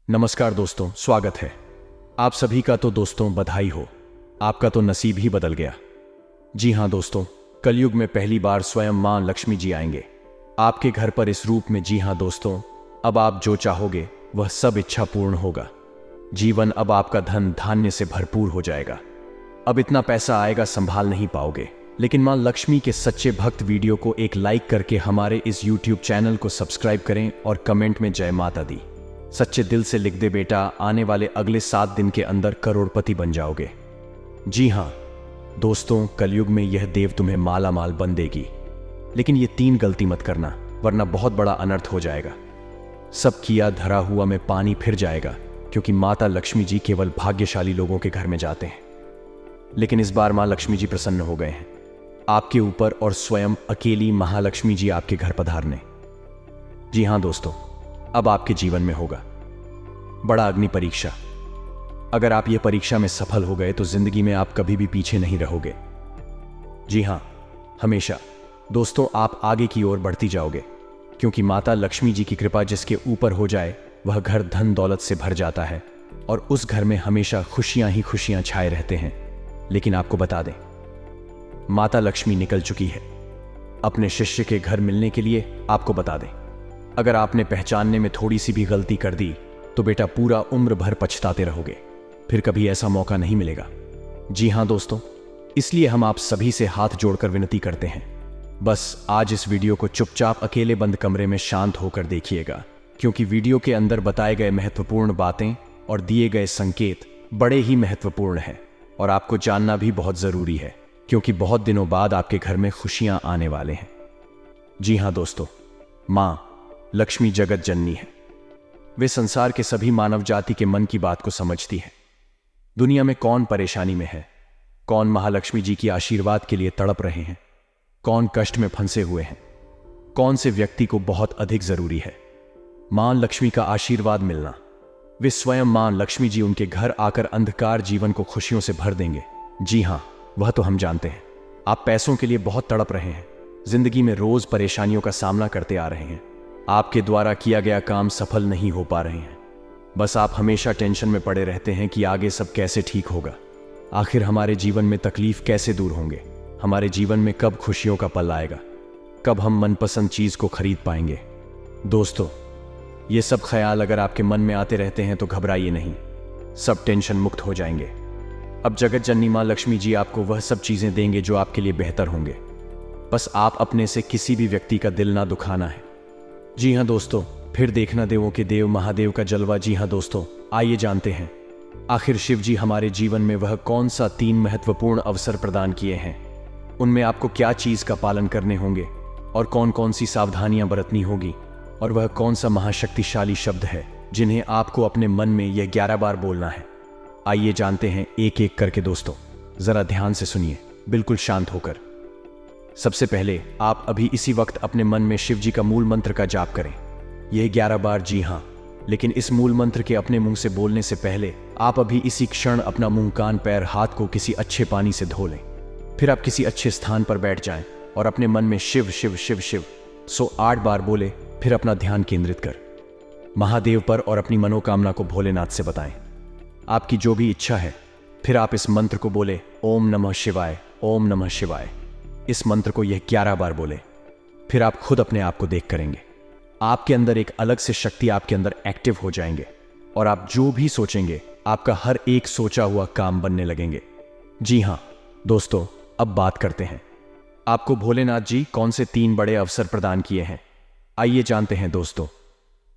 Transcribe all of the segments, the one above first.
नमस्कार दोस्तों, स्वागत है आप सभी का। तो दोस्तों बधाई हो, आपका तो नसीब ही बदल गया। जी हाँ दोस्तों, कलयुग में पहली बार स्वयं मां लक्ष्मी जी आएंगे आपके घर पर इस रूप में। जी हाँ दोस्तों, अब आप जो चाहोगे वह सब इच्छा पूर्ण होगा। जीवन अब आपका धन धान्य से भरपूर हो जाएगा। अब इतना पैसा आएगा संभाल नहीं पाओगे। लेकिन मां लक्ष्मी के सच्चे भक्त वीडियो को एक लाइक करके हमारे इस YouTube चैनल को सब्सक्राइब करें और कमेंट में जय माता दी सच्चे दिल से लिख दे बेटा, आने वाले अगले 7 दिन के अंदर करोड़पति बन जाओगे। जी हाँ दोस्तों, कलयुग में यह देव तुम्हें माला माल बन देगी। लेकिन ये 3 गलती मत करना, वरना बहुत बड़ा अनर्थ हो जाएगा। सब किया धरा हुआ में पानी फिर जाएगा, क्योंकि माता लक्ष्मी जी केवल भाग्यशाली लोगों के घर में जाते हैं। लेकिन इस बार मां लक्ष्मी जी प्रसन्न हो गए हैं आपके ऊपर और स्वयं अकेली महालक्ष्मी जी आपके घर पधारने। जी हाँ दोस्तों, अब आपके जीवन में होगा बड़ा अग्नि परीक्षा। अगर आप ये परीक्षा में सफल हो गए तो जिंदगी में आप कभी भी पीछे नहीं रहोगे। जी हाँ, हमेशा दोस्तों आप आगे की ओर बढ़ती जाओगे, क्योंकि माता लक्ष्मी जी की कृपा जिसके ऊपर हो जाए वह घर धन दौलत से भर जाता है और उस घर में हमेशा खुशियां ही खुशियां छाए रहते हैं। लेकिन आपको बता दें, माता लक्ष्मी निकल चुकी है अपने शिष्य के घर मिलने के लिए। आपको बता दें, अगर आपने पहचानने में थोड़ी सी भी गलती कर दी तो बेटा पूरा उम्र भर पछताते रहोगे, फिर कभी ऐसा मौका नहीं मिलेगा। जी हाँ दोस्तों, इसलिए हम आप सभी से हाथ जोड़कर विनती करते हैं, बस आज इस वीडियो को चुपचाप अकेले बंद कमरे में शांत होकर देखिएगा, क्योंकि वीडियो के अंदर बताए गए महत्वपूर्ण बातें और दिए गए संकेत बड़े ही महत्वपूर्ण हैं और आपको जानना भी बहुत जरूरी है, क्योंकि बहुत दिनों बाद आपके घर में खुशियां आने वाले हैं। जी हाँ दोस्तों, मां लक्ष्मी जगत जननी है। वे संसार के सभी मानव जाति के मन की बात को समझती है। दुनिया में कौन परेशानी में है, कौन महालक्ष्मी जी की आशीर्वाद के लिए तड़प रहे हैं, कौन कष्ट में फंसे हुए हैं, कौन से व्यक्ति को बहुत अधिक जरूरी है मां लक्ष्मी का आशीर्वाद मिलना। वे स्वयं मां लक्ष्मी जी उनके घर आकर अंधकार जीवन को खुशियों से भर देंगे। जी हां, वह तो हम जानते हैं। आप पैसों के लिए बहुत तड़प रहे हैं, जिंदगी में रोज परेशानियों का सामना करते आ रहे हैं। आपके द्वारा किया गया काम सफल नहीं हो पा रहे हैं। बस आप हमेशा टेंशन में पड़े रहते हैं कि आगे सब कैसे ठीक होगा, आखिर हमारे जीवन में तकलीफ कैसे दूर होंगे, हमारे जीवन में कब खुशियों का पल आएगा, कब हम मनपसंद चीज को खरीद पाएंगे। दोस्तों, ये सब ख्याल अगर आपके मन में आते रहते हैं तो घबराइए नहीं, सब टेंशन मुक्त हो जाएंगे। अब जगत जननी मां लक्ष्मी जी आपको वह सब चीजें देंगे जो आपके लिए बेहतर होंगे। बस आप अपने से किसी भी व्यक्ति का दिल ना दुखाना है। जी हाँ दोस्तों, फिर देखना देवों के देव महादेव का जलवा। जी हाँ दोस्तों, आइए जानते हैं आखिर शिव जी हमारे जीवन में वह कौन सा 3 महत्वपूर्ण अवसर प्रदान किए हैं। उनमें आपको क्या चीज का पालन करने होंगे और कौन कौन सी सावधानियां बरतनी होगी, और वह कौन सा महाशक्तिशाली शब्द है जिन्हें आपको अपने मन में यह 11 बार बोलना है। आइए जानते हैं एक एक करके। दोस्तों जरा ध्यान से सुनिए, बिल्कुल शांत होकर। सबसे पहले आप अभी इसी वक्त अपने मन में शिव जी का मूल मंत्र का जाप करें, यह 11 बार। जी हाँ, लेकिन इस मूल मंत्र के अपने मुंह से बोलने से पहले आप अभी इसी क्षण अपना मुंह, कान, पैर, हाथ को किसी अच्छे पानी से धो लें। फिर आप किसी अच्छे स्थान पर बैठ जाएं और अपने मन में शिव शिव शिव शिव 108 बार बोले। फिर अपना ध्यान केंद्रित कर महादेव पर और अपनी मनोकामना को भोलेनाथ से बताएं, आपकी जो भी इच्छा है। फिर आप इस मंत्र को बोले, ओम नमः शिवाय, ओम नमः शिवाय। इस मंत्र को यह 11 बार बोले। फिर आप खुद अपने आप को देख करेंगे, आपके अंदर एक अलग से शक्ति आपके अंदर एक्टिव हो जाएंगे और आप जो भी सोचेंगे आपका हर एक सोचा हुआ काम बनने लगेंगे। जी हाँ दोस्तों, अब बात करते हैं आपको भोलेनाथ जी कौन से 3 बड़े अवसर प्रदान किए हैं। आइए जानते हैं दोस्तों।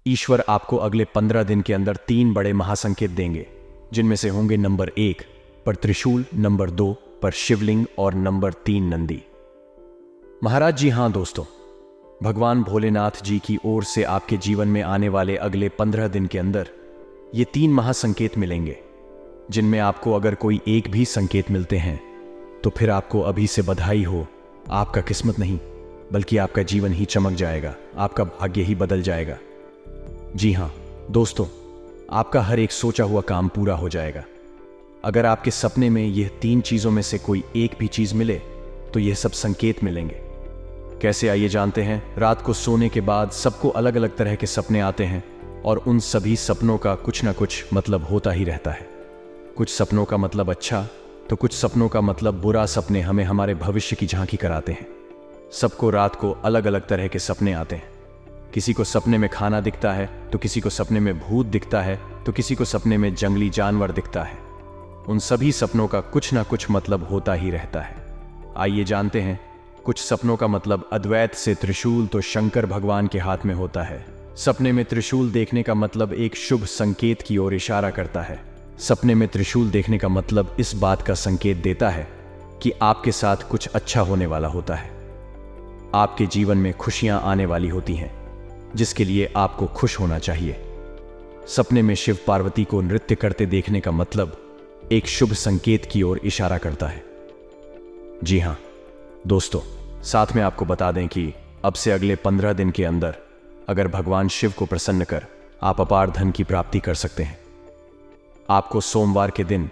ईश्वर आपको अगले 15 दिन के अंदर 3 बड़े महासंकेत देंगे, जिनमें से होंगे नंबर 1 पर त्रिशूल, नंबर 2 पर शिवलिंग और नंबर 3 नंदी महाराज। जी हाँ दोस्तों, भगवान भोलेनाथ जी की ओर से आपके जीवन में आने वाले अगले 15 दिन के अंदर ये 3 महासंकेत मिलेंगे, जिनमें आपको अगर कोई एक भी संकेत मिलते हैं तो फिर आपको अभी से बधाई हो। आपका किस्मत नहीं बल्कि आपका जीवन ही चमक जाएगा, आपका भाग्य ही बदल जाएगा। जी हाँ दोस्तों, आपका हर एक सोचा हुआ काम पूरा हो जाएगा। अगर आपके सपने में यह 3 चीजों में से कोई एक भी चीज मिले तो यह सब संकेत मिलेंगे। कैसे, आइए जानते हैं। रात को सोने के बाद सबको अलग अलग तरह के सपने आते हैं। और उन सभी सपनों का कुछ ना कुछ मतलब होता ही रहता है। कुछ सपनों का मतलब अच्छा तो कुछ सपनों का मतलब बुरा। सपने हमें हमारे भविष्य की झांकी कराते हैं। सबको रात को अलग अलग तरह के सपने आते हैं। किसी को सपने में खाना दिखता है तो किसी को सपने में भूत दिखता है तो किसी को सपने में जंगली जानवर दिखता है। उन सभी सपनों का कुछ ना कुछ मतलब होता ही रहता है। आइए जानते हैं। कुछ सपनों का मतलब अद्वैत से त्रिशूल तो शंकर भगवान के हाथ में होता है। सपने में त्रिशूल देखने का मतलब एक शुभ संकेत की ओर इशारा करता है। सपने में त्रिशूल देखने का मतलब इस बात का संकेत देता है कि आपके साथ कुछ अच्छा होने वाला होता है। आपके जीवन में खुशियां आने वाली होती हैं, जिसके लिए आपको खुश होना चाहिए। सपने में शिव पार्वती को नृत्य करते देखने का मतलब एक शुभ संकेत की ओर इशारा करता है। जी हां दोस्तों, साथ में आपको बता दें कि अब से अगले 15 दिन के अंदर अगर भगवान शिव को प्रसन्न कर आप अपार धन की प्राप्ति कर सकते हैं। आपको सोमवार के दिन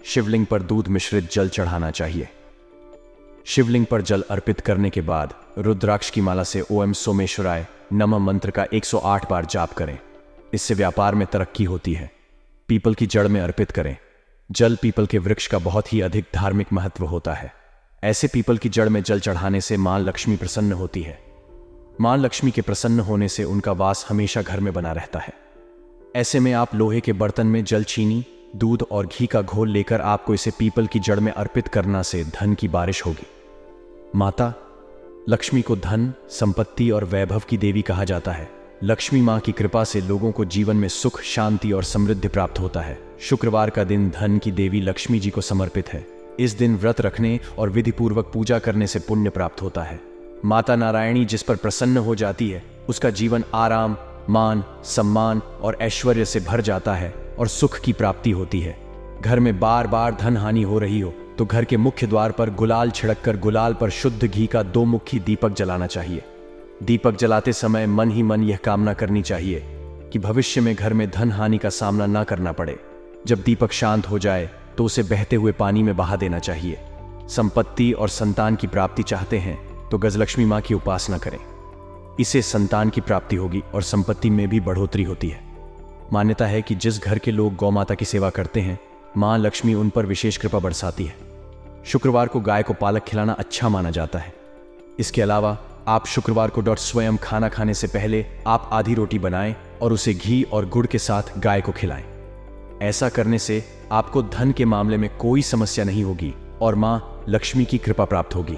शिवलिंग पर दूध मिश्रित जल चढ़ाना चाहिए। शिवलिंग पर जल अर्पित करने के बाद रुद्राक्ष की माला से ओम सोमेश्वराय नमः मंत्र का 108 बार जाप करें। इससे व्यापार में तरक्की होती है। पीपल की जड़ में अर्पित करें। जल पीपल के वृक्ष का बहुत ही अधिक धार्मिक महत्व होता है। ऐसे पीपल की जड़ में जल चढ़ाने से मां लक्ष्मी प्रसन्न होती है। मां लक्ष्मी के प्रसन्न होने से उनका वास हमेशा घर में बना रहता है। ऐसे में आप लोहे के बर्तन में जल, चीनी, दूध और घी का घोल लेकर आपको इसे पीपल की जड़ में अर्पित करना से धन की बारिश होगी। माता लक्ष्मी को धन, संपत्ति और वैभव की देवी कहा जाता है। लक्ष्मी मां की कृपा से लोगों को जीवन में सुख, शांति और समृद्धि प्राप्त होता है। शुक्रवार का दिन धन की देवी लक्ष्मी जी को समर्पित है। इस दिन व्रत रखने और विधि पूर्वक पूजा करने से पुण्य प्राप्त होता है। माता नारायणी जिस पर प्रसन्न हो जाती है उसका जीवन आराम, मान, सम्मान और ऐश्वर्य से भर जाता है और सुख की प्राप्ति होती है। घर में बार बार धन हानि हो रही हो तो घर के मुख्य द्वार पर गुलाल छिड़ककर गुलाल पर शुद्ध घी का 2 मुखी दीपक जलाना चाहिए। दीपक जलाते समय मन ही मन यह कामना करनी चाहिए कि भविष्य में घर में धन हानि का सामना ना करना पड़े। जब दीपक शांत हो जाए तो उसे बहते हुए पानी में बहा देना चाहिए। संपत्ति और संतान की प्राप्ति चाहते हैं तो गजलक्ष्मी मां की उपासना करें। इससे संतान की प्राप्ति होगी और संपत्ति में भी बढ़ोतरी होती है। मान्यता है कि जिस घर के लोग गौ माता की सेवा करते हैं मां लक्ष्मी उन पर विशेष कृपा बरसाती है। शुक्रवार को गाय को पालक खिलाना अच्छा माना जाता है। इसके अलावा आप शुक्रवार को स्वयं खाना खाने से पहले आप आधी रोटी बनाएं और उसे घी और गुड़ के साथ गाय को खिलाएं। ऐसा करने से आपको धन के मामले में कोई समस्या नहीं होगी और मां लक्ष्मी की कृपा प्राप्त होगी।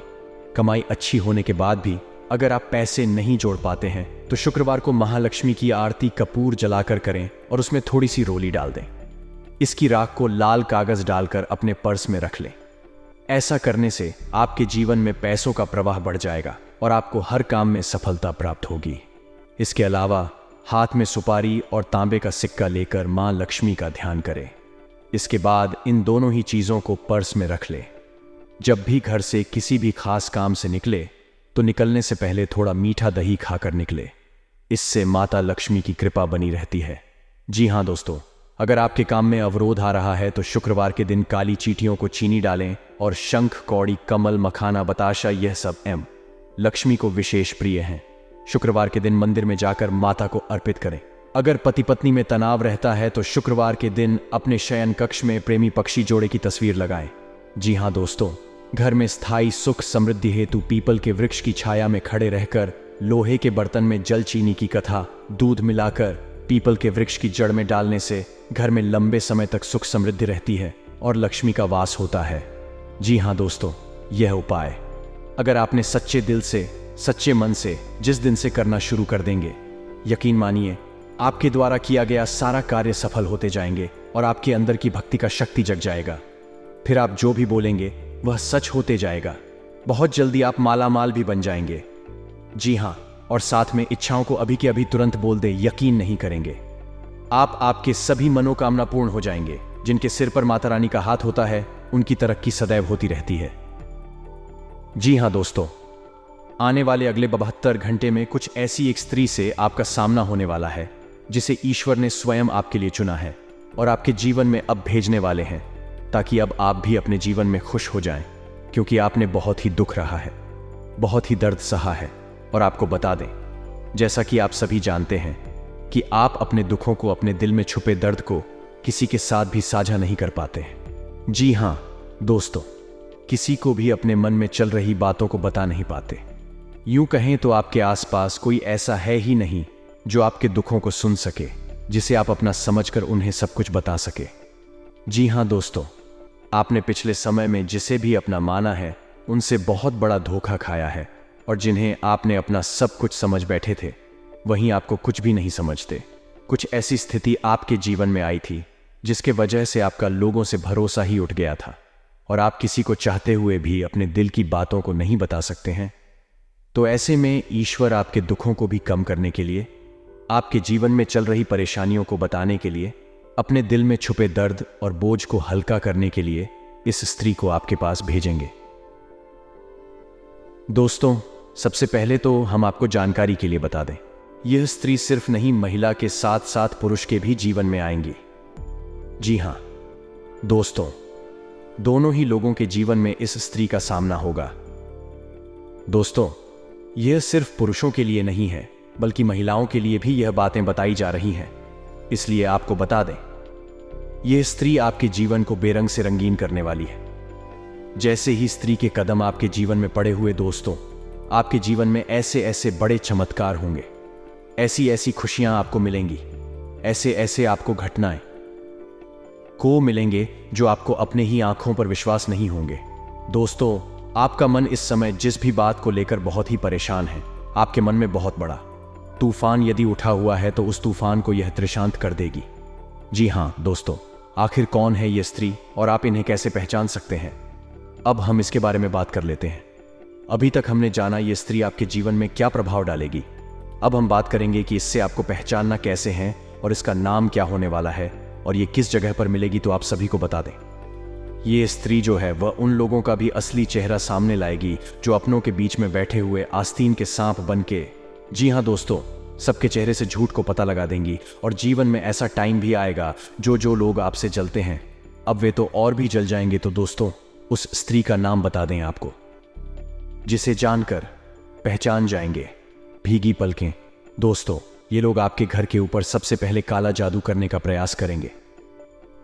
कमाई अच्छी होने के बाद भी अगर आप पैसे नहीं जोड़ पाते हैं तो शुक्रवार को महालक्ष्मी की आरती कपूर जलाकर करें और उसमें थोड़ी सी रोली डाल दें। इसकी राख को लाल कागज डालकर अपने पर्स में रख लें। ऐसा करने से आपके जीवन में पैसों का प्रवाह बढ़ जाएगा और आपको हर काम में सफलता प्राप्त होगी। इसके अलावा हाथ में सुपारी और तांबे का सिक्का लेकर मां लक्ष्मी का ध्यान करें। इसके बाद इन दोनों ही चीजों को पर्स में रख लें। जब भी घर से किसी भी खास काम से निकले तो निकलने से पहले थोड़ा मीठा दही खाकर निकले। इससे माता लक्ष्मी की कृपा बनी रहती है। जी हां दोस्तों, अगर आपके काम में अवरोध आ रहा है तो शुक्रवार के दिन काली चींटियों को चीनी डालें और शंख, कौड़ी, कमल, मखाना, बताशा यह सब लक्ष्मी को विशेष प्रिय हैं। शुक्रवार के दिन मंदिर में जाकर माता को अर्पित करें। अगर पति पत्नी में तनाव रहता है तो शुक्रवार के दिन अपने शयन कक्ष में प्रेमी पक्षी जोड़े की तस्वीर लगाएं। जी हां दोस्तों, घर में स्थायी सुख समृद्धि हेतु पीपल के वृक्ष की छाया में खड़े रहकर लोहे के बर्तन में जल, चीनी की कथा, दूध मिलाकर पीपल के वृक्ष की जड़ में डालने से घर में लंबे समय तक सुख समृद्धि रहती है और लक्ष्मी का वास होता है। जी हां दोस्तों, यह उपाय अगर आपने सच्चे दिल से, सच्चे मन से जिस दिन से करना शुरू कर देंगे, यकीन मानिए आपके द्वारा किया गया सारा कार्य सफल होते जाएंगे और आपके अंदर की भक्ति का शक्ति जग जाएगा। फिर आप जो भी बोलेंगे वह सच होते जाएगा। बहुत जल्दी आप मालामाल भी बन जाएंगे। जी हां, और साथ में इच्छाओं को अभी के अभी तुरंत बोल दे, यकीन नहीं करेंगे। आपके सभी मनोकामना पूर्ण हो जाएंगे। जिनके सिर पर माता रानी का हाथ होता है उनकी तरक्की सदैव होती रहती है। जी हां दोस्तों, आने वाले अगले 72 घंटे में कुछ ऐसी एक स्त्री से आपका सामना होने वाला है जिसे ईश्वर ने स्वयं आपके लिए चुना है और आपके जीवन में अब भेजने वाले हैं, ताकि अब आप भी अपने जीवन में खुश हो जाएं, क्योंकि आपने बहुत ही दुख रहा है, बहुत ही दर्द सहा है। और आपको बता दें, जैसा कि आप सभी जानते हैं, कि आप अपने दुखों को, अपने दिल में छुपे दर्द को किसी के साथ भी साझा नहीं कर पाते हैं। जी हाँ दोस्तों, किसी को भी अपने मन में चल रही बातों को बता नहीं पाते। यूं कहें तो आपके आसपास कोई ऐसा है ही नहीं जो आपके दुखों को सुन सके, जिसे आप अपना समझकर उन्हें सब कुछ बता सके। जी हाँ दोस्तों, आपने पिछले समय में जिसे भी अपना माना है उनसे बहुत बड़ा धोखा खाया है, और जिन्हें आपने अपना सब कुछ समझ बैठे थे वहीं आपको कुछ भी नहीं समझते। कुछ ऐसी स्थिति आपके जीवन में आई थी जिसके वजह से आपका लोगों से भरोसा ही उठ गया था, और आप किसी को चाहते हुए भी अपने दिल की बातों को नहीं बता सकते हैं। तो ऐसे में ईश्वर आपके दुखों को भी कम करने के लिए, आपके जीवन में चल रही परेशानियों को बताने के लिए, अपने दिल में छुपे दर्द और बोझ को हल्का करने के लिए इस स्त्री को आपके पास भेजेंगे। दोस्तों, सबसे पहले तो हम आपको जानकारी के लिए बता दें, यह स्त्री सिर्फ नहीं, महिला के साथ साथ पुरुष के भी जीवन में आएंगी। जी हां दोस्तों, दोनों ही लोगों के जीवन में इस स्त्री का सामना होगा। दोस्तों, यह सिर्फ पुरुषों के लिए नहीं है, बल्कि महिलाओं के लिए भी यह बातें बताई जा रही हैं। इसलिए आपको बता दें, यह स्त्री आपके जीवन को बेरंग से रंगीन करने वाली है। जैसे ही स्त्री के कदम आपके जीवन में पड़े हुए दोस्तों, आपके जीवन में ऐसे ऐसे बड़े चमत्कार होंगे, ऐसी ऐसी खुशियां आपको मिलेंगी, ऐसे ऐसे आपको घटनाएं को मिलेंगे जो आपको अपने ही आंखों पर विश्वास नहीं होंगे। दोस्तों, आपका मन इस समय जिस भी बात को लेकर बहुत ही परेशान है, आपके मन में बहुत बड़ा तूफान यदि उठा हुआ है तो उस तूफान को यह त्रिशांत कर देगी। जी हां दोस्तों, आखिर कौन है यह स्त्री और आप इन्हें कैसे पहचान सकते हैं? अब हम इसके बारे में बात कर लेते हैं। अभी तक हमने जाना यह स्त्री आपके जीवन में क्या प्रभाव डालेगी। अब हम बात करेंगे कि इससे आपको पहचानना कैसे है और इसका नाम क्या होने वाला है और ये किस जगह पर मिलेगी, तो आप सभी को बता दें। ये स्त्री जो है वह उन लोगों का भी असली चेहरा सामने लाएगी जो अपनों के बीच में बैठे हुए आस्तीन के सांप बन के, जी हाँ दोस्तों, सबके चेहरे से झूठ को पता लगा देंगी। और जीवन में ऐसा टाइम भी आएगा जो लोग आपसे जलते हैं, अब वे तो और भी जल जाएंगे। तो दोस्तों, उस स्त्री का नाम बता दें आपको, जिसे जानकर पहचान जाएंगे भीगी पलकें। दोस्तों, ये लोग आपके घर के ऊपर सबसे पहले काला जादू करने का प्रयास करेंगे।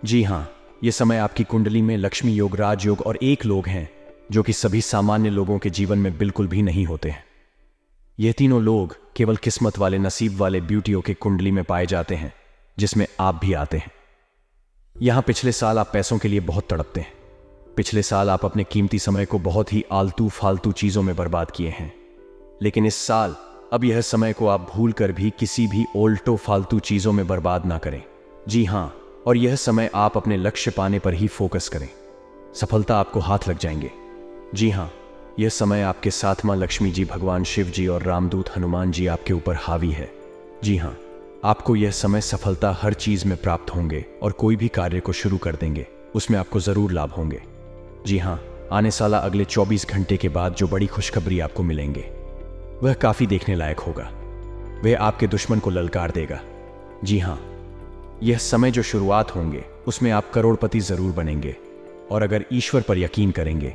जी हाँ, ये समय आपकी कुंडली में लक्ष्मी योग, राजयोग और एक लोग हैं जो कि सभी सामान्य लोगों के जीवन में बिल्कुल भी नहीं होते हैं। ये तीनों लोग केवल किस्मत वाले, नसीब वाले ब्यूटियों के कुंडली में पाए जाते हैं, जिसमें आप भी आते हैं। यहां पिछले साल आप पैसों के लिए बहुत तड़पते हैं। पिछले साल आप अपने कीमती समय को बहुत ही आलतू फालतू चीजों में बर्बाद किए हैं। लेकिन इस साल अब यह समय को आप भूल कर भी किसी भी ओल्टो फालतू चीजों में बर्बाद ना करें। जी हां, और यह समय आप अपने लक्ष्य पाने पर ही फोकस करें। सफलता आपको हाथ लग जाएंगे। जी हां, यह समय आपके साथ मां लक्ष्मी जी, भगवान शिव जी और रामदूत हनुमान जी आपके ऊपर हावी है। जी हां, आपको यह समय सफलता हर चीज में प्राप्त होंगे और कोई भी कार्य को शुरू कर देंगे उसमें आपको जरूर लाभ होंगे। जी हां, आने साला अगले 24 घंटे के बाद जो बड़ी खुशखबरी आपको मिलेंगे वह काफी देखने लायक होगा। वह आपके दुश्मन को ललकार देगा। जी हां, यह समय जो शुरुआत होंगे उसमें आप करोड़पति जरूर बनेंगे, और अगर ईश्वर पर यकीन करेंगे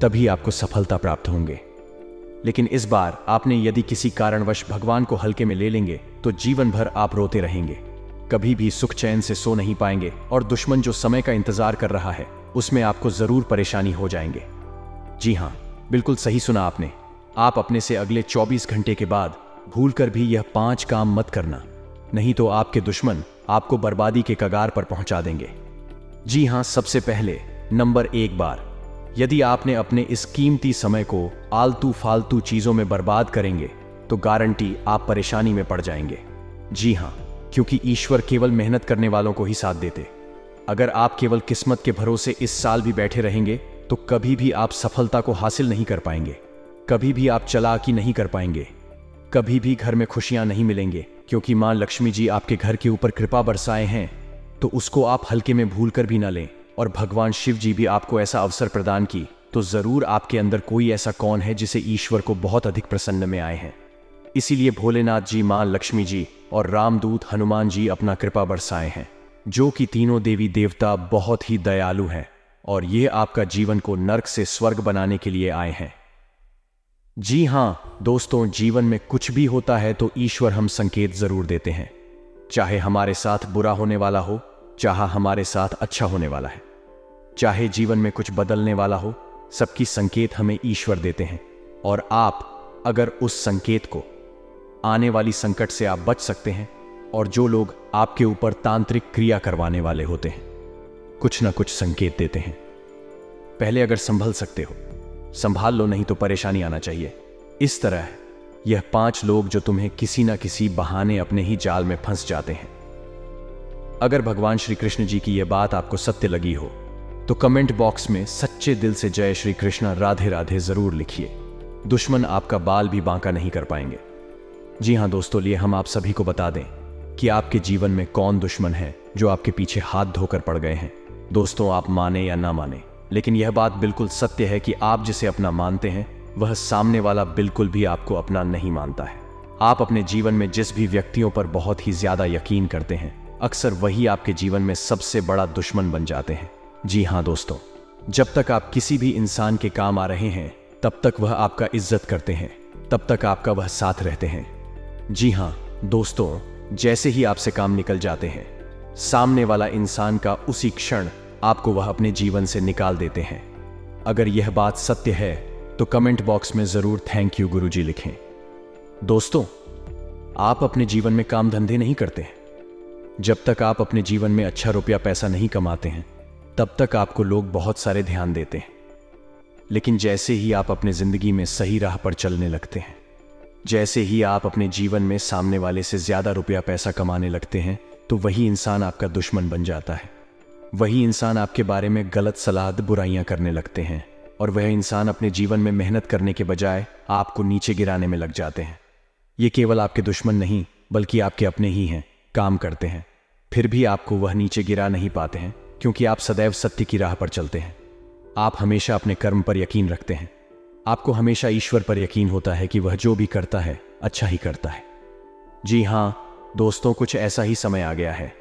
तभी आपको सफलता प्राप्त होंगे। लेकिन इस बार आपने यदि किसी कारणवश भगवान को हल्के में ले लेंगे तो जीवन भर आप रोते रहेंगे, कभी भी सुख चैन से सो नहीं पाएंगे, और दुश्मन जो समय का इंतजार कर रहा है उसमें आपको जरूर परेशानी हो जाएंगे। जी हां, बिल्कुल सही सुना आपने। आप अपने से अगले 24 घंटे के बाद भूलकर भी यह 5 काम मत करना, नहीं तो आपके दुश्मन आपको बर्बादी के कगार पर पहुंचा देंगे। जी हां, सबसे पहले नंबर 1 बार, यदि आपने अपने इस कीमती समय को आलतू फालतू चीजों में बर्बाद करेंगे तो गारंटी आप परेशानी में पड़ जाएंगे। जी हां, क्योंकि ईश्वर केवल मेहनत करने वालों को ही साथ देते। अगर आप केवल किस्मत के भरोसे इस साल भी बैठे रहेंगे तो कभी भी आप सफलता को हासिल नहीं कर पाएंगे, कभी भी आप चालाकी नहीं कर पाएंगे, कभी भी घर में खुशियां नहीं मिलेंगे, क्योंकि मां लक्ष्मी जी आपके घर के ऊपर कृपा बरसाए हैं तो उसको आप हल्के में भूल कर भी ना लें। और भगवान शिव जी भी आपको ऐसा अवसर प्रदान की तो जरूर आपके अंदर कोई ऐसा कौन है जिसे ईश्वर को बहुत अधिक प्रसन्न में आए हैं। इसीलिए भोलेनाथ जी, मां लक्ष्मी जी और रामदूत हनुमान जी अपना कृपा बरसाए हैं, जो कि तीनों देवी देवता बहुत ही दयालु हैं, और ये आपका जीवन को नर्क से स्वर्ग बनाने के लिए आए हैं। जी हां दोस्तों, जीवन में कुछ भी होता है तो ईश्वर हम संकेत जरूर देते हैं। चाहे हमारे साथ बुरा होने वाला हो, चाहे हमारे साथ अच्छा होने वाला है, चाहे जीवन में कुछ बदलने वाला हो, सबकी संकेत हमें ईश्वर देते हैं। और आप अगर उस संकेत को, आने वाली संकट से आप बच सकते हैं, और जो लोग आपके ऊपर तांत्रिक क्रिया करवाने वाले होते हैं कुछ ना कुछ संकेत देते हैं, पहले अगर संभल सकते हो संभाल लो, नहीं तो परेशानी आना चाहिए। इस तरह यह 5 लोग जो तुम्हें किसी ना किसी बहाने अपने ही जाल में फंस जाते हैं। अगर भगवान श्री कृष्ण जी की यह बात आपको सत्य लगी हो तो कमेंट बॉक्स में सच्चे दिल से जय श्री कृष्ण राधे राधे जरूर लिखिए। दुश्मन आपका बाल भी बांका नहीं कर पाएंगे। जी हाँ दोस्तों, लिए हम आप सभी को बता दें कि आपके जीवन में कौन दुश्मन है जो आपके पीछे हाथ धोकर पड़ गए हैं। दोस्तों, आप माने या ना माने, लेकिन यह बात बिल्कुल सत्य है कि आप जिसे अपना मानते हैं वह सामने वाला बिल्कुल भी आपको अपना नहीं मानता है। आप अपने जीवन में जिस भी व्यक्तियों पर बहुत ही ज्यादा यकीन करते हैं, अक्सर वही आपके जीवन में सबसे बड़ा दुश्मन बन जाते हैं। जी हाँ दोस्तों, जब तक आप किसी भी इंसान के काम आ रहे हैं तब तक वह आपका इज्जत करते हैं, तब तक आपका वह साथ रहते हैं। जी हाँ दोस्तों, जैसे ही आपसे काम निकल जाते हैं, सामने वाला इंसान का उसी क्षण आपको वह अपने जीवन से निकाल देते हैं। अगर यह बात सत्य है तो कमेंट बॉक्स में जरूर थैंक यू गुरुजी लिखें। दोस्तों, आप अपने जीवन में काम धंधे नहीं करते हैं, जब तक आप अपने जीवन में अच्छा रुपया पैसा नहीं कमाते हैं तब तक आपको लोग बहुत सारे ध्यान देते हैं। लेकिन जैसे ही आप अपने जिंदगी में सही राह पर चलने लगते हैं, जैसे ही आप अपने जीवन में सामने वाले से ज्यादा रुपया पैसा कमाने लगते हैं, तो वही इंसान आपका दुश्मन बन जाता है। वही इंसान आपके बारे में गलत सलाह बुराइयां करने लगते हैं, और वह इंसान अपने जीवन में मेहनत करने के बजाय आपको नीचे गिराने में लग जाते हैं। ये केवल आपके दुश्मन नहीं बल्कि आपके अपने ही हैं, काम करते हैं, फिर भी आपको वह नीचे गिरा नहीं पाते हैं, क्योंकि आप सदैव सत्य की राह पर चलते हैं। आप हमेशा अपने कर्म पर यकीन रखते हैं। आपको हमेशा ईश्वर पर यकीन होता है कि वह जो भी करता है अच्छा ही करता है। जी हाँ दोस्तों, कुछ ऐसा ही समय आ गया है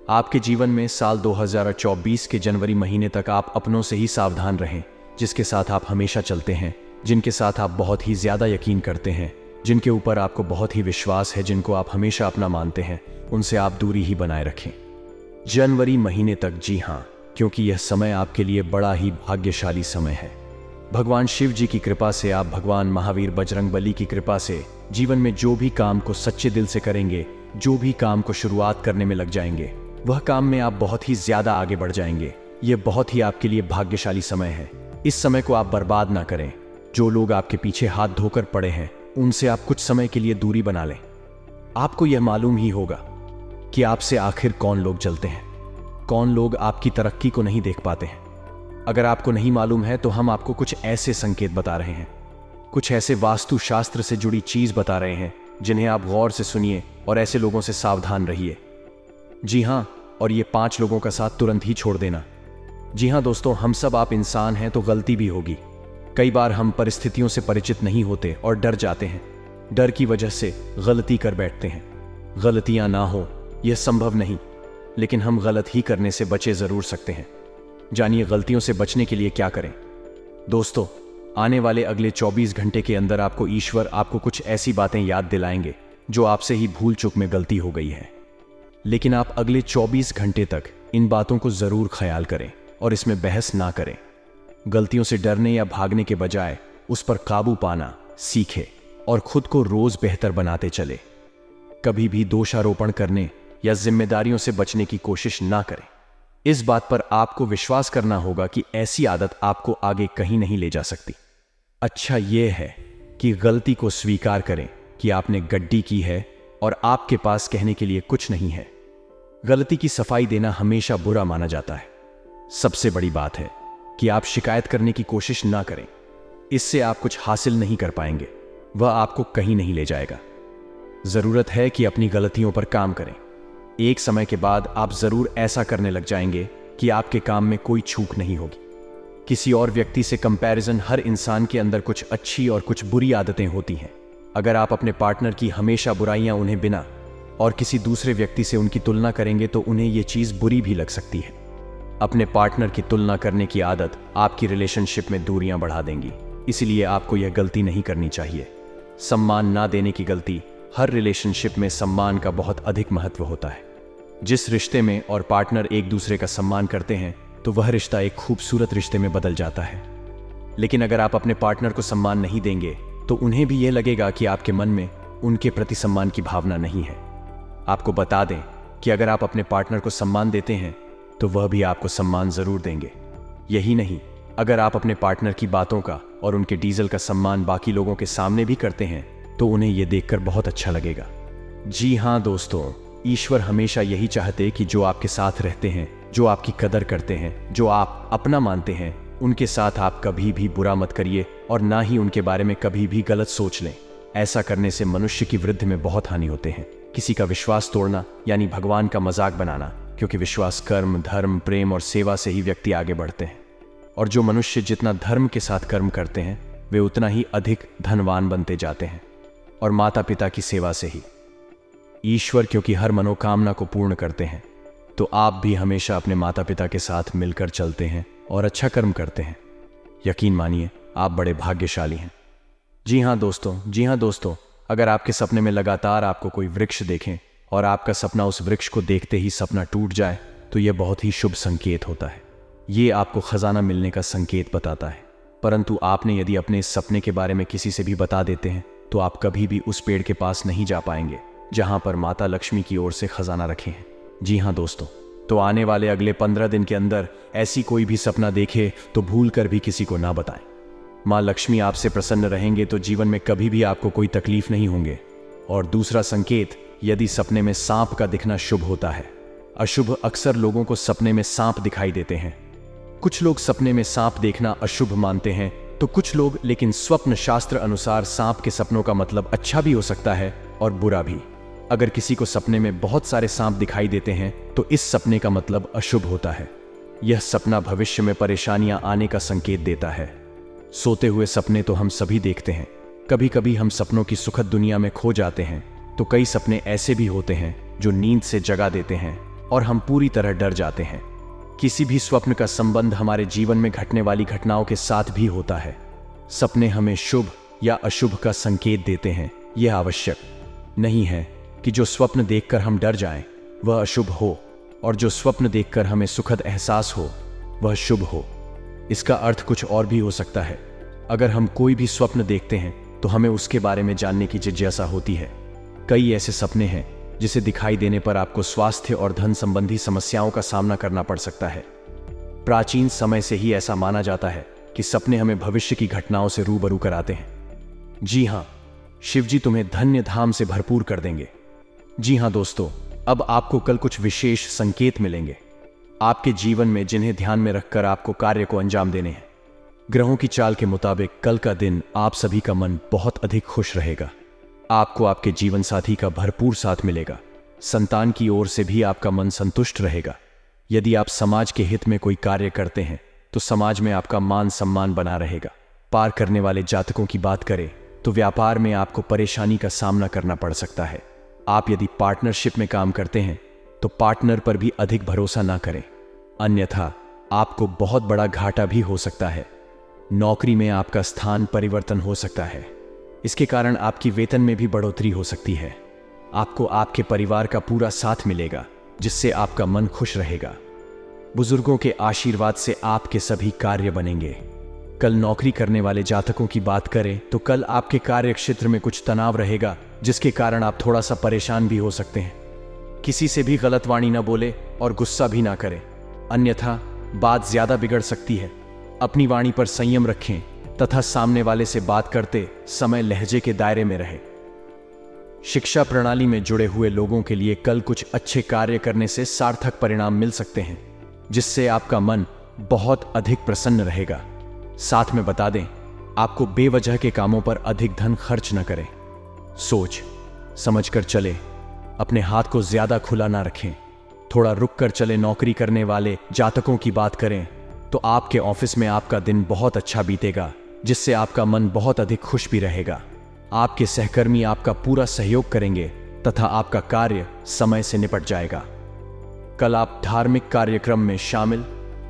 आपके जीवन में। साल 2024 के जनवरी महीने तक आप अपनों से ही सावधान रहें, जिसके साथ आप हमेशा चलते हैं, जिनके साथ आप बहुत ही ज्यादा यकीन करते हैं, जिनके ऊपर आपको बहुत ही विश्वास है, जिनको आप हमेशा अपना मानते हैं, उनसे आप दूरी ही बनाए रखें जनवरी महीने तक। जी हाँ, क्योंकि यह समय आपके लिए बड़ा ही भाग्यशाली समय है। भगवान शिव जी की कृपा से, आप भगवान महावीर बजरंगबली की कृपा से जीवन में जो भी काम को सच्चे दिल से करेंगे, जो भी काम को शुरुआत करने में लग जाएंगे, वह काम में आप बहुत ही ज्यादा आगे बढ़ जाएंगे। यह बहुत ही आपके लिए भाग्यशाली समय है। इस समय को आप बर्बाद ना करें। जो लोग आपके पीछे हाथ धोकर पड़े हैं उनसे आप कुछ समय के लिए दूरी बना लें। आपको यह मालूम ही होगा कि आपसे आखिर कौन लोग चलते हैं, कौन लोग आपकी तरक्की को नहीं देख पाते हैं। अगर आपको नहीं मालूम है तो हम आपको कुछ ऐसे संकेत बता रहे हैं, कुछ ऐसे वास्तु शास्त्र से जुड़ी चीज बता रहे हैं जिन्हें आप गौर से सुनिए और ऐसे लोगों से सावधान रहिए। जी हाँ, और ये 5 लोगों का साथ तुरंत ही छोड़ देना। जी हाँ दोस्तों, हम सब आप इंसान हैं तो गलती भी होगी। कई बार हम परिस्थितियों से परिचित नहीं होते और डर जाते हैं। डर की वजह से गलती कर बैठते हैं। गलतियां ना हो यह संभव नहीं, लेकिन हम गलत ही करने से बचे जरूर सकते हैं। जानिए गलतियों से बचने के लिए क्या करें। दोस्तों, आने वाले अगले 24 घंटे के अंदर आपको ईश्वर आपको कुछ ऐसी बातें याद दिलाएंगे जो आपसे ही भूल चूक में गलती हो गई है। लेकिन आप अगले 24 घंटे तक इन बातों को जरूर ख्याल करें और इसमें बहस ना करें। गलतियों से डरने या भागने के बजाय उस पर काबू पाना सीखें और खुद को रोज बेहतर बनाते चले। कभी भी दोषारोपण करने या जिम्मेदारियों से बचने की कोशिश ना करें। इस बात पर आपको विश्वास करना होगा कि ऐसी आदत आपको आगे कहीं नहीं ले जा सकती। अच्छा यह है कि गलती को स्वीकार करें कि आपने गड्डी की है और आपके पास कहने के लिए कुछ नहीं है। गलती की सफाई देना हमेशा बुरा माना जाता है। सबसे बड़ी बात है कि आप शिकायत करने की कोशिश ना करें। इससे आप कुछ हासिल नहीं कर पाएंगे, वह आपको कहीं नहीं ले जाएगा। जरूरत है कि अपनी गलतियों पर काम करें। एक समय के बाद आप जरूर ऐसा करने लग जाएंगे कि आपके काम में कोई चूक नहीं होगी। किसी और व्यक्ति से कंपैरिजन, हर इंसान के अंदर कुछ अच्छी और कुछ बुरी आदतें होती हैं। अगर आप अपने पार्टनर की हमेशा बुराइयां उन्हें बिना और किसी दूसरे व्यक्ति से उनकी तुलना करेंगे तो उन्हें यह चीज बुरी भी लग सकती है। अपने पार्टनर की तुलना करने की आदत आपकी रिलेशनशिप में दूरियां बढ़ा देंगी। इसलिए आपको यह गलती नहीं करनी चाहिए। सम्मान ना देने की गलती हर रिलेशनशिप में सम्मान का बहुत अधिक महत्व होता है। जिस रिश्ते में और पार्टनर एक दूसरे का सम्मान करते हैं तो वह रिश्ता एक खूबसूरत रिश्ते में बदल जाता है। लेकिन अगर आप अपने पार्टनर को सम्मान नहीं देंगे तो उन्हें भी यह लगेगा कि आपके मन में उनके प्रति सम्मान की भावना नहीं है। आपको बता दें कि अगर आप अपने पार्टनर को सम्मान देते हैं तो वह भी आपको सम्मान जरूर देंगे। यही नहीं, अगर आप अपने पार्टनर की बातों का और उनके डीजल का सम्मान बाकी लोगों के सामने भी करते हैं तो उन्हें यह देखकर बहुत अच्छा लगेगा। जी हाँ दोस्तों, ईश्वर हमेशा यही चाहते कि जो आपके साथ रहते हैं, जो आपकी कदर करते हैं, जो आप अपना मानते हैं, उनके साथ आप कभी भी बुरा मत करिए और ना ही उनके बारे में कभी भी गलत सोच लें। ऐसा करने से मनुष्य की वृद्धि में बहुत हानि होते हैं। किसी का विश्वास तोड़ना यानी भगवान का मजाक बनाना, क्योंकि विश्वास कर्म, धर्म, प्रेम और सेवा से ही व्यक्ति आगे बढ़ते हैं। और जो मनुष्य जितना धर्म के साथ कर्म करते हैं वे उतना ही अधिक धनवान बनते जाते हैं, और माता पिता की सेवा से ही। ईश्वर क्योंकि हर मनोकामना को पूर्ण करते हैं, तो आप भी हमेशा अपने माता पिता के साथ मिलकर चलते हैं और अच्छा कर्म करते हैं। यकीन मानिए, आप बड़े भाग्यशाली हैं। जी हाँ दोस्तों, अगर आपके सपने में लगातार आपको कोई वृक्ष देखें और आपका सपना उस वृक्ष को देखते ही सपना टूट जाए तो यह बहुत ही शुभ संकेत होता है। ये आपको खजाना मिलने का संकेत बताता है। परंतु आपने यदि अपने इस सपने के बारे में किसी से भी बता देते हैं तो आप कभी भी उस पेड़ के पास नहीं जा पाएंगे जहां पर माता लक्ष्मी की ओर से खजाना रखे हैं। जी हाँ दोस्तों, तो आने वाले अगले 15 दिन के अंदर ऐसी कोई भी सपना देखे तो भूल कर भी किसी को ना बताएं। माँ लक्ष्मी आपसे प्रसन्न रहेंगे तो जीवन में कभी भी आपको कोई तकलीफ नहीं होंगे। और दूसरा संकेत, यदि सपने में सांप का दिखना शुभ होता है। अशुभ अक्सर लोगों को सपने में सांप दिखाई देते हैं। कुछ लोग सपने में सांप देखना अशुभ मानते हैं तो कुछ लोग, लेकिन स्वप्न शास्त्र अनुसार सांप के सपनों का मतलब अच्छा भी हो सकता है और बुरा भी। अगर किसी को सपने में बहुत सारे सांप दिखाई देते हैं तो इस सपने का मतलब अशुभ होता है। यह सपना भविष्य में परेशानियां आने का संकेत देता है। सोते हुए सपने तो हम सभी देखते हैं। कभी कभी हम सपनों की सुखद दुनिया में खो जाते हैं तो कई सपने ऐसे भी होते हैं जो नींद से जगा देते हैं और हम पूरी तरह डर जाते हैं। किसी भी स्वप्न का संबंध हमारे जीवन में घटने वाली घटनाओं के साथ भी होता है। सपने हमें शुभ या अशुभ का संकेत देते हैं। यह आवश्यक नहीं है कि जो स्वप्न देखकर हम डर जाएं वह अशुभ हो और जो स्वप्न देखकर हमें सुखद एहसास हो वह शुभ हो। इसका अर्थ कुछ और भी हो सकता है। अगर हम कोई भी स्वप्न देखते हैं तो हमें उसके बारे में जानने की जिज्ञासा होती है। कई ऐसे सपने हैं जिसे दिखाई देने पर आपको स्वास्थ्य और धन संबंधी समस्याओं का सामना करना पड़ सकता है। प्राचीन समय से ही ऐसा माना जाता है कि सपने हमें भविष्य की घटनाओं से रूबरू कराते हैं। जी हाँ, शिवजी तुम्हें धन्य धाम से भरपूर कर देंगे। जी हाँ दोस्तों, अब आपको कल कुछ विशेष संकेत मिलेंगे आपके जीवन में जिन्हें ध्यान में रखकर आपको कार्य को अंजाम देने हैं। ग्रहों की चाल के मुताबिक कल का दिन आप सभी का मन बहुत अधिक खुश रहेगा। आपको आपके जीवन साथी का भरपूर साथ मिलेगा। संतान की ओर से भी आपका मन संतुष्ट रहेगा। यदि आप समाज के हित में कोई कार्य करते हैं तो समाज में आपका मान सम्मान बना रहेगा। पार करने वाले जातकों की बात करें तो व्यापार में आपको परेशानी का सामना करना पड़ सकता है। आप यदि पार्टनरशिप में काम करते हैं तो पार्टनर पर भी अधिक भरोसा ना करें, अन्यथा आपको बहुत बड़ा घाटा भी हो सकता है। नौकरी में आपका स्थान परिवर्तन हो सकता है। इसके कारण आपकी वेतन में भी बढ़ोतरी हो सकती है। आपको आपके परिवार का पूरा साथ मिलेगा जिससे आपका मन खुश रहेगा। बुजुर्गों के आशीर्वाद से आपके सभी कार्य बनेंगे। कल नौकरी करने वाले जातकों की बात करें तो कल आपके कार्य क्षेत्र में कुछ तनाव रहेगा जिसके कारण आप थोड़ा सा परेशान भी हो सकते हैं। किसी से भी गलत वाणी ना बोले और गुस्सा भी ना करें, अन्यथा बात ज्यादा बिगड़ सकती है। अपनी वाणी पर संयम रखें तथा सामने वाले से बात करते समय लहजे के दायरे में रहे। शिक्षा प्रणाली में जुड़े हुए लोगों के लिए कल कुछ अच्छे कार्य करने से सार्थक परिणाम मिल सकते हैं जिससे आपका मन बहुत अधिक प्रसन्न रहेगा। साथ में बता दें, आपको बेवजह के कामों पर अधिक धन खर्च न करें। सोच समझकर चले, अपने हाथ को ज्यादा खुला ना रखें। थोड़ा रुक कर चले। नौकरी करने वाले जातकों की बात करें तो आपके ऑफिस में आपका दिन बहुत अच्छा बीतेगा जिससे आपका मन बहुत अधिक खुश भी रहेगा। आपके सहकर्मी आपका पूरा सहयोग करेंगे तथा आपका कार्य समय से निपट जाएगा। कल आप धार्मिक कार्यक्रम में शामिल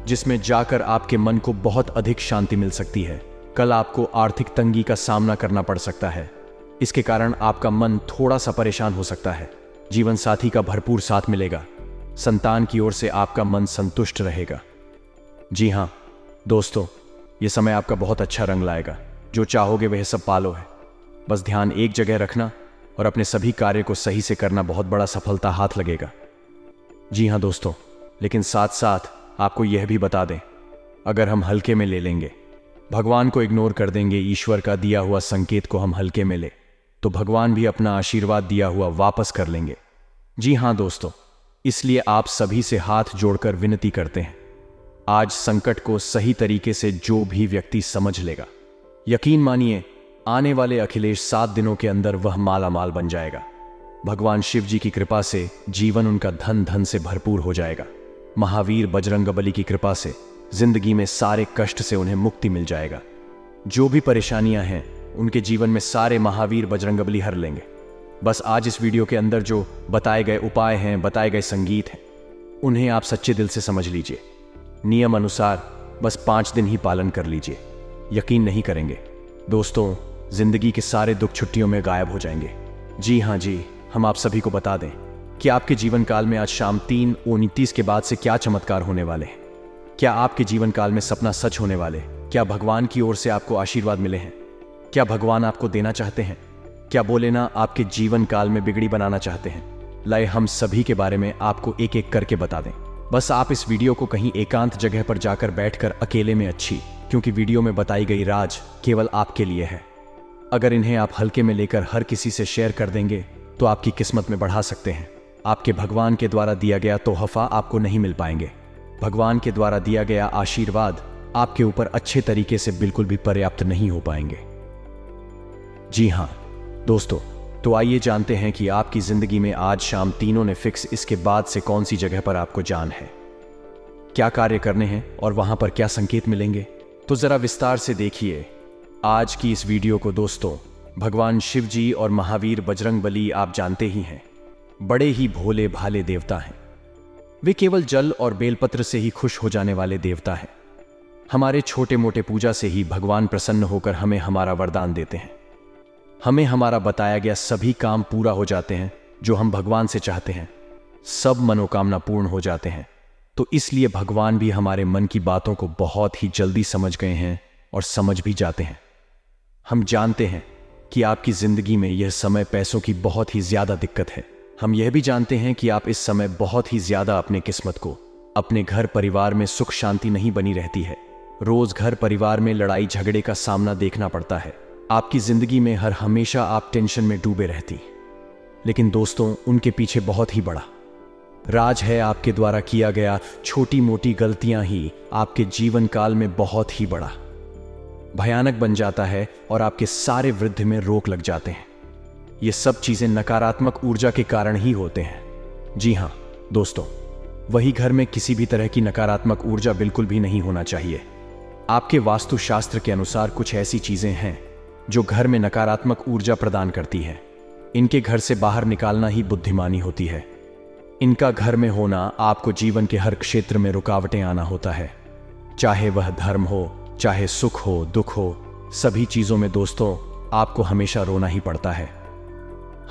जिसमें जाकर आपके मन को बहुत अधिक शांति मिल सकती है। कल आपको आर्थिक तंगी का सामना करना पड़ सकता है। इसके कारण आपका मन थोड़ा सा परेशान हो सकता है। जीवन साथी का भरपूर साथ मिलेगा। संतान की ओर से आपका मन संतुष्ट रहेगा। जी हाँ दोस्तों, ये समय आपका बहुत अच्छा रंग लाएगा। जो चाहोगे वह सब पालो है। बस ध्यान एक जगह रखना और अपने सभी कार्य को सही से करना, बहुत बड़ा सफलता हाथ लगेगा। जी हाँ दोस्तों, लेकिन साथ साथ आपको यह भी बता दें, अगर हम हल्के में ले लेंगे, भगवान को इग्नोर कर देंगे, ईश्वर का दिया हुआ संकेत को हम हल्के में ले, तो भगवान भी अपना आशीर्वाद दिया हुआ वापस कर लेंगे। जी हाँ दोस्तों, इसलिए आप सभी से हाथ जोड़कर विनती करते हैं, आज संकट को सही तरीके से जो भी व्यक्ति समझ लेगा, यकीन मानिए आने वाले अखिलेश 7 दिनों के अंदर वह माला माल बन जाएगा। भगवान शिव जी की कृपा से जीवन उनका धन धन से भरपूर हो जाएगा। महावीर बजरंगबली की कृपा से जिंदगी में सारे कष्ट से उन्हें मुक्ति मिल जाएगा। जो भी परेशानियां हैं उनके जीवन में सारे महावीर बजरंगबली हर लेंगे। बस आज इस वीडियो के अंदर जो बताए गए उपाय हैं, बताए गए संगीत हैं, उन्हें आप सच्चे दिल से समझ लीजिए। नियम अनुसार बस 5 दिन ही पालन कर लीजिए। यकीन नहीं करेंगे दोस्तों, जिंदगी के सारे दुख छुट्टियों में गायब हो जाएंगे। जी हाँ जी, हम आप सभी को बता दें कि आपके जीवन काल में आज शाम 3:29 के बाद से क्या चमत्कार होने वाले हैं। क्या आपके जीवन काल में सपना सच होने वाले? क्या भगवान की ओर से आपको आशीर्वाद मिले हैं? क्या भगवान आपको देना चाहते हैं? क्या बोले ना आपके जीवन काल में बिगड़ी बनाना चाहते हैं? लाए हम सभी के बारे में आपको एक एक करके बता दें। बस आप इस वीडियो को कहीं एकांत जगह पर जाकर बैठकर अकेले में अच्छी, क्योंकि वीडियो में बताई गई राज केवल आपके लिए है। अगर इन्हें आप हल्के में लेकर हर किसी से शेयर कर देंगे तो आपकी किस्मत में बढ़ा सकते हैं। आपके भगवान के द्वारा दिया गया तोहफा आपको नहीं मिल पाएंगे। भगवान के द्वारा दिया गया आशीर्वाद आपके ऊपर अच्छे तरीके से बिल्कुल भी पर्याप्त नहीं हो पाएंगे। जी हाँ दोस्तों, तो आइए जानते हैं कि आपकी जिंदगी में आज शाम तीनों ने फिक्स इसके बाद से कौन सी जगह पर आपको जान है, क्या कार्य करने हैं और वहां पर क्या संकेत मिलेंगे। तो जरा विस्तार से देखिए आज की इस वीडियो को। दोस्तों, भगवान शिव जी और महावीर बजरंगबली आप जानते ही हैं, बड़े ही भोले भाले देवता हैं। वे केवल जल और बेलपत्र से ही खुश हो जाने वाले देवता हैं। हमारे छोटे मोटे पूजा से ही भगवान प्रसन्न होकर हमें हमारा वरदान देते हैं। हमें हमारा बताया गया सभी काम पूरा हो जाते हैं जो हम भगवान से चाहते हैं। सब मनोकामना पूर्ण हो जाते हैं। तो इसलिए भगवान भी हमारे मन की बातों को बहुत ही जल्दी समझ गए हैं और समझ भी जाते हैं। हम जानते हैं कि आपकी जिंदगी में यह समय पैसों की बहुत ही ज्यादा दिक्कत है। हम यह भी जानते हैं कि आप इस समय बहुत ही ज्यादा अपने किस्मत को, अपने घर परिवार में सुख शांति नहीं बनी रहती है। रोज घर परिवार में लड़ाई झगड़े का सामना देखना पड़ता है। आपकी जिंदगी में हर हमेशा आप टेंशन में डूबे रहती। लेकिन दोस्तों, उनके पीछे बहुत ही बड़ा राज है। आपके द्वारा किया गया छोटी मोटी गलतियां ही आपके जीवन काल में बहुत ही बड़ा भयानक बन जाता है और आपके सारे वृद्धि में रोक लग जाते हैं। ये सब चीजें नकारात्मक ऊर्जा के कारण ही होते हैं। जी हाँ दोस्तों, वही घर में किसी भी तरह की नकारात्मक ऊर्जा बिल्कुल भी नहीं होना चाहिए। आपके वास्तुशास्त्र के अनुसार कुछ ऐसी चीजें हैं जो घर में नकारात्मक ऊर्जा प्रदान करती है। इनके घर से बाहर निकालना ही बुद्धिमानी होती है। इनका घर में होना आपको जीवन के हर क्षेत्र में रुकावटें आना होता है, चाहे वह धर्म हो, चाहे सुख हो, दुख हो, सभी चीजों में दोस्तों आपको हमेशा रोना ही पड़ता है।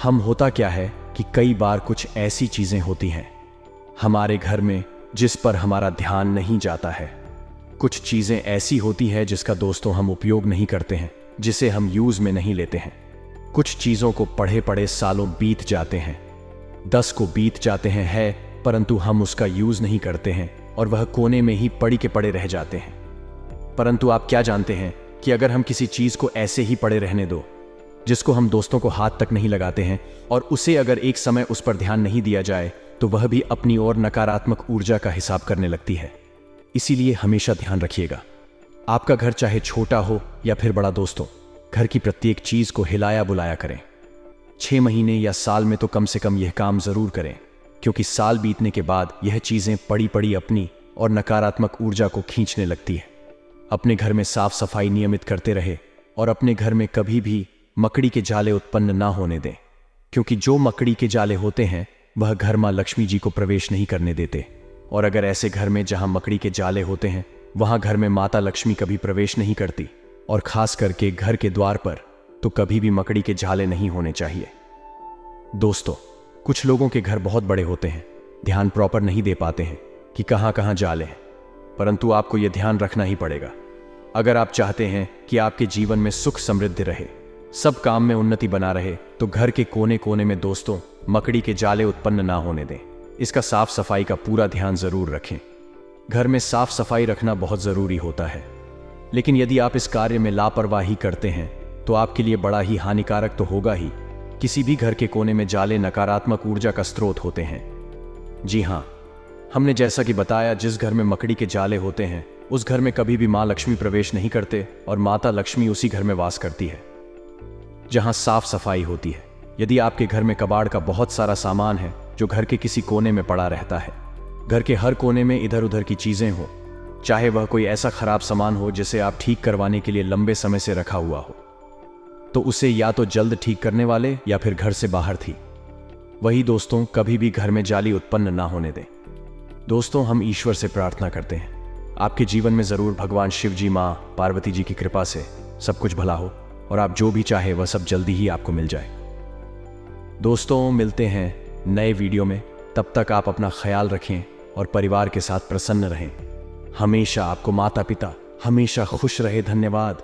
हम होता क्या है कि कई बार कुछ ऐसी चीजें होती हैं हमारे घर में जिस पर हमारा ध्यान नहीं जाता है। कुछ चीजें ऐसी होती है जिसका दोस्तों हम उपयोग नहीं करते हैं, जिसे हम यूज में नहीं लेते हैं। कुछ चीजों को पढ़े पढ़े सालों बीत जाते हैं, 10 को बीत जाते हैं परंतु हम उसका यूज नहीं करते हैं और वह कोने में ही पड़ी के पड़े रह जाते हैं। परंतु आप क्या जानते हैं कि अगर हम किसी चीज को ऐसे ही पड़े रहने दो, जिसको हम दोस्तों को हाथ तक नहीं लगाते हैं, और उसे अगर एक समय उस पर ध्यान नहीं दिया जाए तो वह भी अपनी ओर नकारात्मक ऊर्जा का हिसाब करने लगती है। इसीलिए हमेशा ध्यान रखिएगा, आपका घर चाहे छोटा हो या फिर बड़ा दोस्तों, घर की प्रत्येक चीज को हिलाया बुलाया करें। 6 महीने या साल में तो कम से कम यह काम जरूर करें, क्योंकि साल बीतने के बाद यह चीजें पड़ी पड़ी अपनी और नकारात्मक ऊर्जा को खींचने लगती है। अपने घर में साफ सफाई नियमित करते रहे और अपने घर में कभी भी मकड़ी के जाले उत्पन्न ना होने दें, क्योंकि जो मकड़ी के जाले होते हैं वह घर मां लक्ष्मी जी को प्रवेश नहीं करने देते। और अगर ऐसे घर में जहां मकड़ी के जाले होते हैं वहां घर में माता लक्ष्मी कभी प्रवेश नहीं करती, और खास करके घर के द्वार पर तो कभी भी मकड़ी के जाले नहीं होने चाहिए। दोस्तों, कुछ लोगों के घर बहुत बड़े होते हैं, ध्यान प्रॉपर नहीं दे पाते हैं कि कहाँ कहाँ जाले हैं, परंतु आपको यह ध्यान रखना ही पड़ेगा। अगर आप चाहते हैं कि आपके जीवन में सुख समृद्धि रहे, सब काम में उन्नति बना रहे, तो घर के कोने कोने में दोस्तों मकड़ी के जाले उत्पन्न ना होने दें। इसका साफ सफाई का पूरा ध्यान जरूर रखें। घर में साफ सफाई रखना बहुत जरूरी होता है, लेकिन यदि आप इस कार्य में लापरवाही करते हैं तो आपके लिए बड़ा ही हानिकारक तो होगा ही। किसी भी घर के कोने में जाले नकारात्मक ऊर्जा का स्रोत होते हैं। जी हाँ, हमने जैसा कि बताया, जिस घर में मकड़ी के जाले होते हैं उस घर में कभी भी मां लक्ष्मी प्रवेश नहीं करते और माता लक्ष्मी उसी घर में वास करती है जहां साफ सफाई होती है। यदि आपके घर में कबाड़ का बहुत सारा सामान है जो घर के किसी कोने में पड़ा रहता है, घर के हर कोने में इधर उधर की चीजें हो, चाहे वह कोई ऐसा खराब सामान हो जिसे आप ठीक करवाने के लिए लंबे समय से रखा हुआ हो, तो उसे या तो जल्द ठीक करने वाले या फिर घर से बाहर थी। वही दोस्तों, कभी भी घर में जाली उत्पन्न ना होने दें। दोस्तों, हम ईश्वर से प्रार्थना करते हैं आपके जीवन में जरूर भगवान शिव जी, मां पार्वती जी की कृपा से सब कुछ भला हो और आप जो भी चाहे वह सब जल्दी ही आपको मिल जाए। दोस्तों, मिलते हैं नए वीडियो में। तब तक आप अपना ख्याल रखें और परिवार के साथ प्रसन्न रहें। हमेशा आपको माता पिता हमेशा खुश रहे। धन्यवाद।